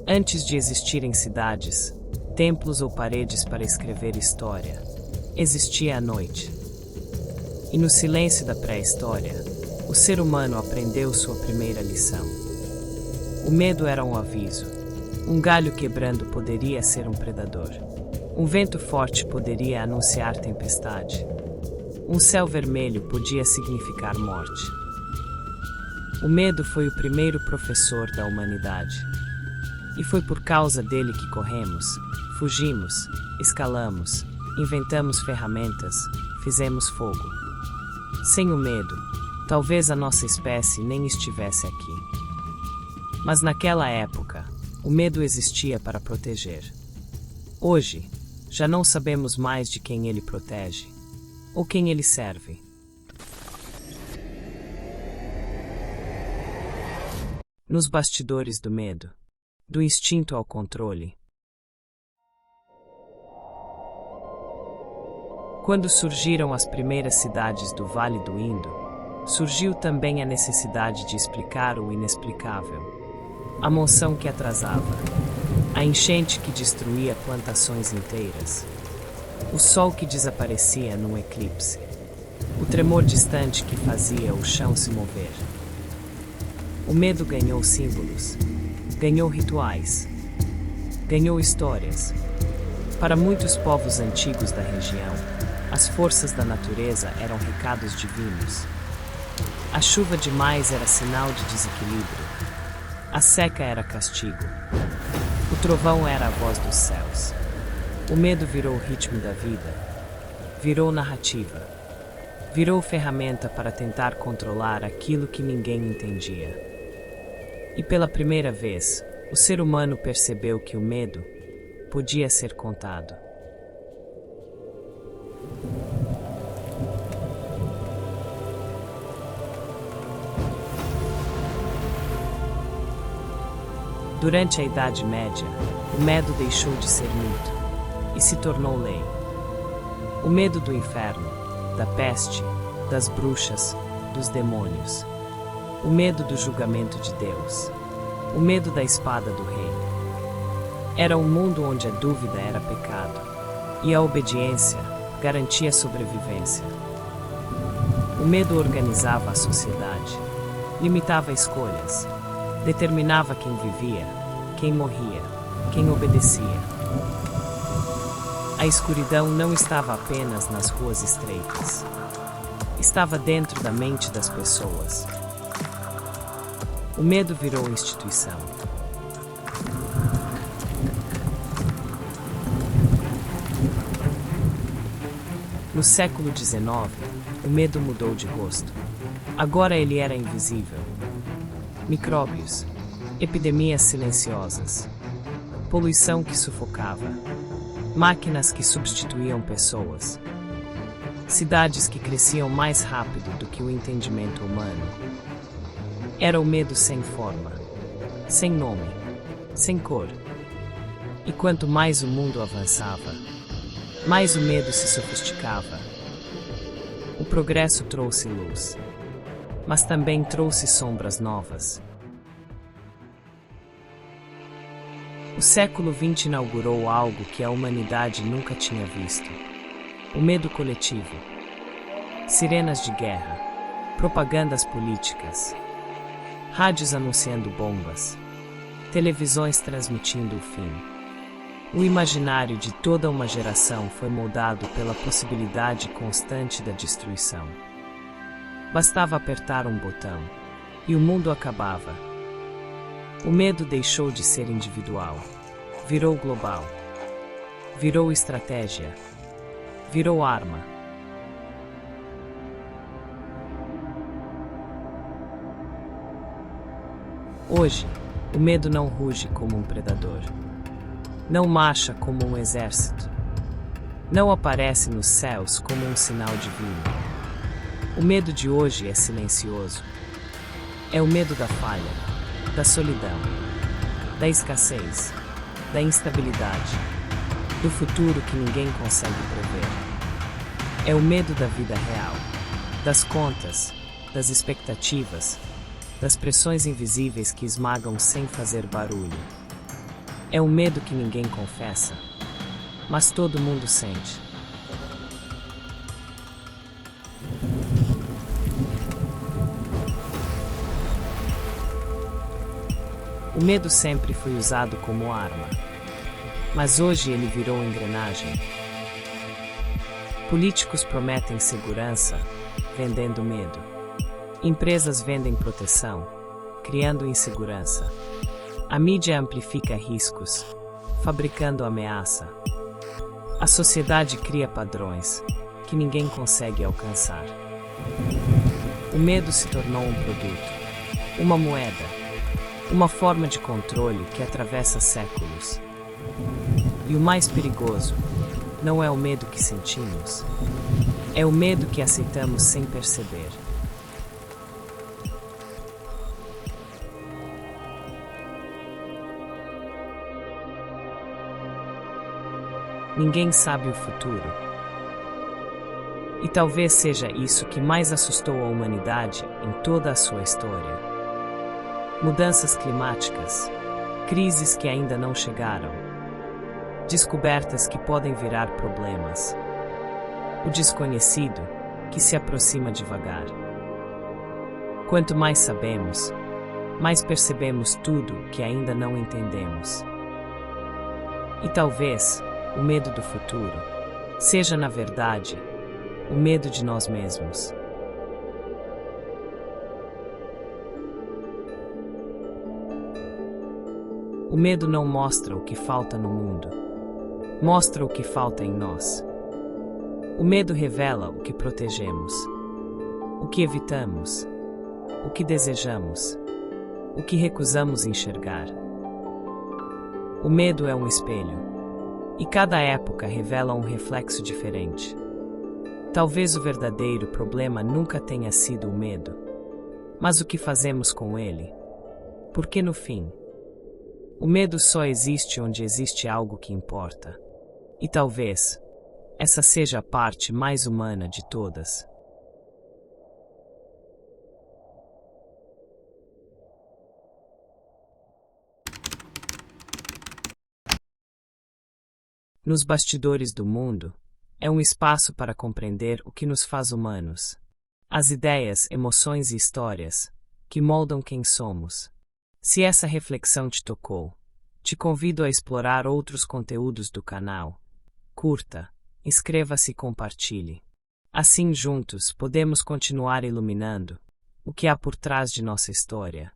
Antes de existirem cidades, templos ou paredes para escrever história, existia a noite. E no silêncio da pré-história, o ser humano aprendeu sua primeira lição. O medo era um aviso. Um galho quebrando poderia ser um predador. Um vento forte poderia anunciar tempestade. Um céu vermelho podia significar morte. O medo foi o primeiro professor da humanidade. E foi por causa dele que corremos, fugimos, escalamos, inventamos ferramentas, fizemos fogo. Sem o medo, talvez a nossa espécie nem estivesse aqui. Mas naquela época, o medo existia para proteger. Hoje, já não sabemos mais de quem ele protege, ou quem ele serve. Nos bastidores do medo, do instinto ao controle. Quando surgiram as primeiras cidades do Vale do Indo, surgiu também a necessidade de explicar o inexplicável. A monção que atrasava, a enchente que destruía plantações inteiras, o sol que desaparecia num eclipse, o tremor distante que fazia o chão se mover. O medo ganhou símbolos, ganhou rituais, ganhou histórias. Para muitos povos antigos da região, as forças da natureza eram recados divinos. A chuva demais era sinal de desequilíbrio. A seca era castigo. O trovão era a voz dos céus. O medo virou o ritmo da vida. Virou narrativa. Virou ferramenta para tentar controlar aquilo que ninguém entendia. E pela primeira vez, o ser humano percebeu que o medo podia ser contado. Durante a Idade Média, o medo deixou de ser mito e se tornou lei. O medo do inferno, da peste, das bruxas, dos demônios. O medo do julgamento de Deus. O medo da espada do rei. Era um mundo onde a dúvida era pecado e a obediência garantia sobrevivência. O medo organizava a sociedade, limitava escolhas, determinava quem vivia, quem morria, quem obedecia. A escuridão não estava apenas nas ruas estreitas. Estava dentro da mente das pessoas. O medo virou instituição. No século XIX, o medo mudou de rosto. Agora ele era invisível. Micróbios, epidemias silenciosas, poluição que sufocava, máquinas que substituíam pessoas, cidades que cresciam mais rápido do que o entendimento humano. Era o medo sem forma, sem nome, sem cor. E quanto mais o mundo avançava, mais o medo se sofisticava. O progresso trouxe luz, mas também trouxe sombras novas. O século XX inaugurou algo que a humanidade nunca tinha visto: o medo coletivo. Sirenas de guerra, propagandas políticas, rádios anunciando bombas, televisões transmitindo o fim. O imaginário de toda uma geração foi moldado pela possibilidade constante da destruição. Bastava apertar um botão e o mundo acabava. O medo deixou de ser individual, virou global, virou estratégia, virou arma. Hoje, o medo não ruge como um predador, não marcha como um exército, não aparece nos céus como um sinal divino. O medo de hoje é silencioso. É o medo da falha, da solidão, da escassez, da instabilidade, do futuro que ninguém consegue prever. É o medo da vida real, das contas, das expectativas, das pressões invisíveis que esmagam sem fazer barulho. É um medo que ninguém confessa, mas todo mundo sente. O medo sempre foi usado como arma, mas hoje ele virou engrenagem. Políticos prometem segurança, vendendo medo. Empresas vendem proteção, criando insegurança. A mídia amplifica riscos, fabricando ameaça. A sociedade cria padrões que ninguém consegue alcançar. O medo se tornou um produto, uma moeda, uma forma de controle que atravessa séculos. E o mais perigoso não é o medo que sentimos, é o medo que aceitamos sem perceber. Ninguém sabe o futuro. E talvez seja isso que mais assustou a humanidade em toda a sua história. Mudanças climáticas, crises que ainda não chegaram, descobertas que podem virar problemas, o desconhecido que se aproxima devagar. Quanto mais sabemos, mais percebemos tudo que ainda não entendemos. E talvez o medo do futuro seja, na verdade, o medo de nós mesmos. O medo não mostra o que falta no mundo, mostra o que falta em nós. O medo revela o que protegemos, o que evitamos, o que desejamos, o que recusamos enxergar. O medo é um espelho, e cada época revela um reflexo diferente. Talvez o verdadeiro problema nunca tenha sido o medo, mas o que fazemos com ele. Porque no fim, o medo só existe onde existe algo que importa. E talvez essa seja a parte mais humana de todas. Nos bastidores do mundo, é um espaço para compreender o que nos faz humanos. As ideias, emoções e histórias que moldam quem somos. Se essa reflexão te tocou, te convido a explorar outros conteúdos do canal. Curta, inscreva-se e compartilhe. Assim juntos podemos continuar iluminando o que há por trás de nossa história.